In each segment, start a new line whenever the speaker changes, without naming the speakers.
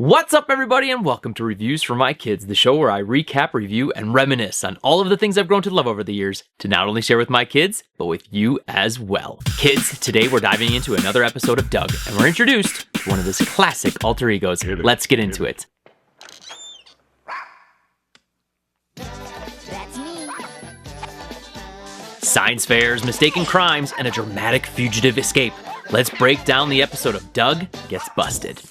What's up, everybody, and welcome to Reviews for My Kids, the show where I recap, review, and reminisce on all of the things I've grown to love over the years to not only share with my kids, but with you as well. Kids, today we're diving into another episode of Doug, and we're introduced to one of his classic alter egos. Let's get into it.
That's me.
Science fairs, mistaken crimes, and a dramatic fugitive escape. Let's break down the episode of Doug Gets Busted.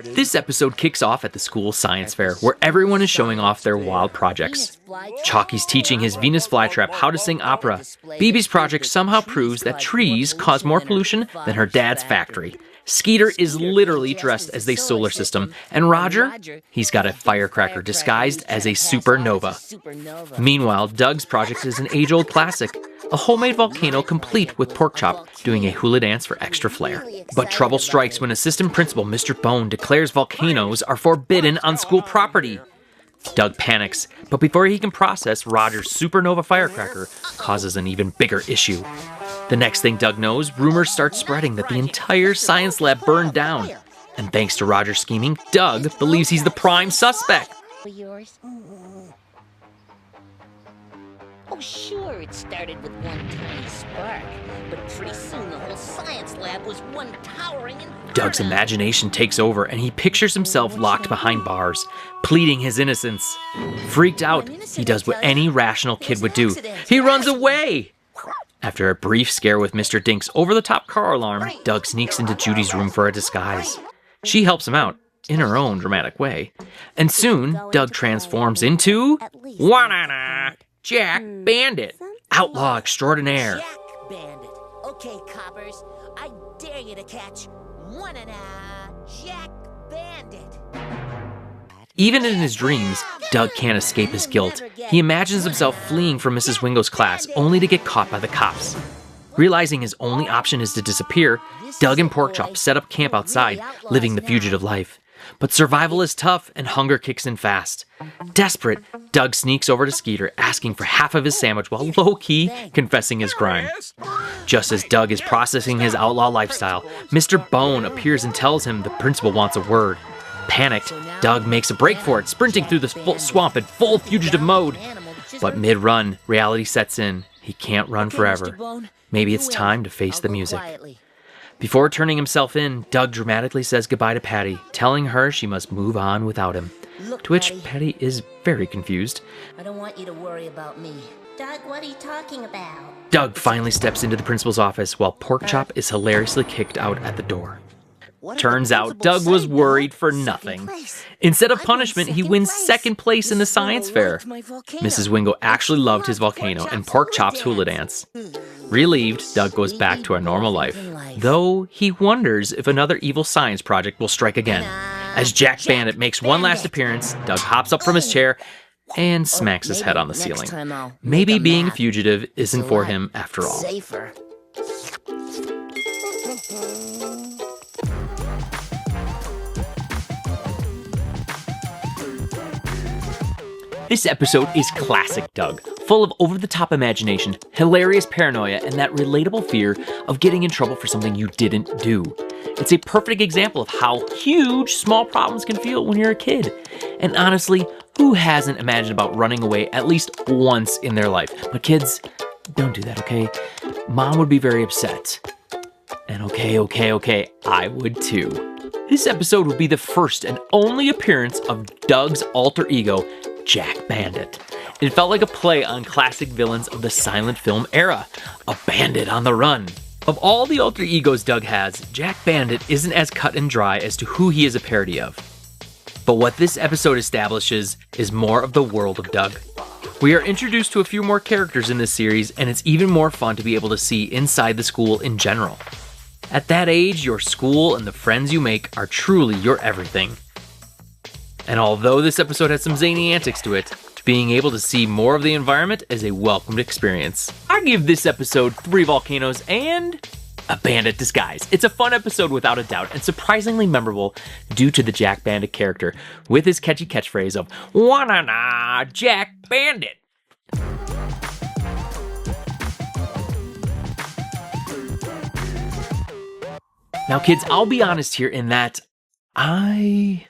This episode kicks off at the school science fair, where everyone is showing off their wild projects. Chalky's teaching his Venus flytrap how to sing opera. Bibi's project somehow proves that trees cause more pollution than her dad's factory. Skeeter is literally dressed as the solar system, and Roger, he's got a firecracker disguised as a supernova. Meanwhile, Doug's project is an age-old classic, a homemade volcano complete with Porkchop doing a hula dance for extra flair. But trouble strikes when assistant principal Mr. Bone declares volcanoes are forbidden on school property. Doug panics, but before he can process, Roger's supernova firecracker causes an even bigger issue. The next thing Doug knows, rumors start spreading that the entire science lab burned down. And thanks to Roger's scheming, Doug believes he's the prime suspect.
Yours? Oh, sure, it started with one tiny spark, but pretty soon the whole science lab was one towering inferno.
Doug's imagination takes over, and he pictures himself locked behind bars, pleading his innocence. Freaked out, he does what any rational kid would do. He runs away! After a brief scare with Mr. Dink's over-the-top car alarm, Doug sneaks into Judy's room for a disguise. She helps him out, in her own dramatic way. And soon, Doug transforms into... Wanana! Jack Bandit! Outlaw extraordinaire!
Jack Bandit. Okay, coppers, I dare you to catch Jack Bandit.
Even in his dreams, Doug can't escape his guilt. He imagines himself fleeing from Mrs. Wingo's class, only to get caught by the cops. Realizing his only option is to disappear, Doug and Porkchop set up camp outside, living the fugitive life. But survival is tough, and hunger kicks in fast. Desperate, Doug sneaks over to Skeeter, asking for half of his sandwich while low-key confessing his crime. Just as Doug is processing his outlaw lifestyle, Mr. Bone appears and tells him the principal wants a word. Panicked, Doug makes a break for it, sprinting through the swamp in full fugitive mode. But mid-run, reality sets in. He can't run forever. Maybe it's time to face the music. Before turning himself in, Doug dramatically says goodbye to Patty, telling her she must move on without him. To which Patty is very confused.
I don't want you to worry about me. Doug, what are you talking about?
Doug finally steps into the principal's office while Porkchop is hilariously kicked out at the door. Turns out Doug was worried for nothing. Instead of punishment, he wins second place in the science fair. Mrs. Wingo actually loved his volcano and Porkchop's hula dance. Relieved, Doug goes back to a normal life, though he wonders if another evil science project will strike again. As Jack Bandit makes one last appearance, Doug hops up from his chair and smacks his head on the ceiling. Maybe being a fugitive isn't for him after all. This episode is classic Doug, full of over-the-top imagination, hilarious paranoia, and that relatable fear of getting in trouble for something you didn't do. It's a perfect example of how huge small problems can feel when you're a kid. And honestly, who hasn't imagined about running away at least once in their life? But kids, don't do that, okay? Mom would be very upset. And okay, I would too. This episode will be the first and only appearance of Doug's alter ego, Jack Bandit. It felt like a play on classic villains of the silent film era, a bandit on the run. Of all the alter egos Doug has, Jack Bandit isn't as cut and dry as to who he is a parody of. But what this episode establishes is more of the world of Doug. We are introduced to a few more characters in this series, and it's even more fun to be able to see inside the school in general. At that age, your school and the friends you make are truly your everything. And although this episode has some zany antics to it, being able to see more of the environment is a welcomed experience. I give this episode 3 volcanoes and a bandit disguise. It's a fun episode without a doubt, and surprisingly memorable due to the Jack Bandit character, with his catchy catchphrase of, "Wanna Jack Bandit." Now, kids, I'll be honest here in that I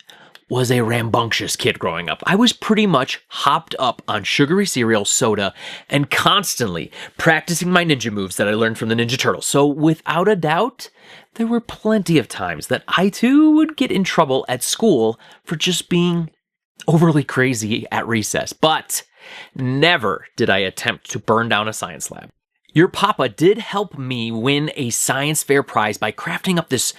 was a rambunctious kid growing up. I was pretty much hopped up on sugary cereal, soda, and constantly practicing my ninja moves that I learned from the Ninja Turtles. So without a doubt, there were plenty of times that I too would get in trouble at school for just being overly crazy at recess. But never did I attempt to burn down a science lab. Your papa did help me win a science fair prize by crafting up this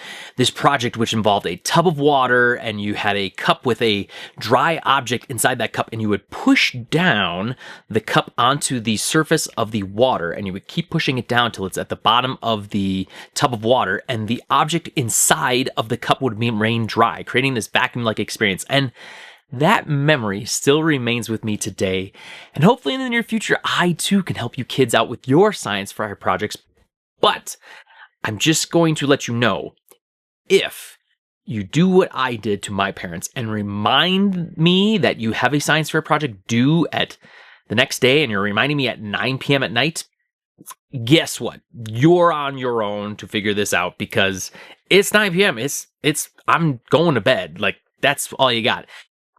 project, which involved a tub of water, and you had a cup with a dry object inside that cup, and you would push down the cup onto the surface of the water, and you would keep pushing it down till it's at the bottom of the tub of water, and the object inside of the cup would remain dry, creating this vacuum-like experience. And that memory still remains with me today, and hopefully in the near future, I too can help you kids out with your science fair projects. But I'm just going to let you know, if you do what I did to my parents and remind me that you have a science fair project due at the next day, and you're reminding me at 9 p.m. at night, guess what? You're on your own to figure this out, because it's 9 p.m. I'm going to bed. Like, that's all you got.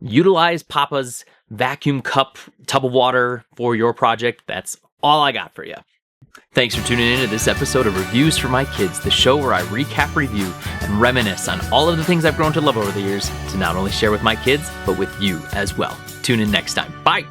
Utilize Papa's vacuum cup tub of water for your project. That's all I got for you. Thanks for tuning in to this episode of Reviews for My Kids, the show where I recap, review, and reminisce on all of the things I've grown to love over the years to not only share with my kids, but with you as well. Tune in next time. Bye.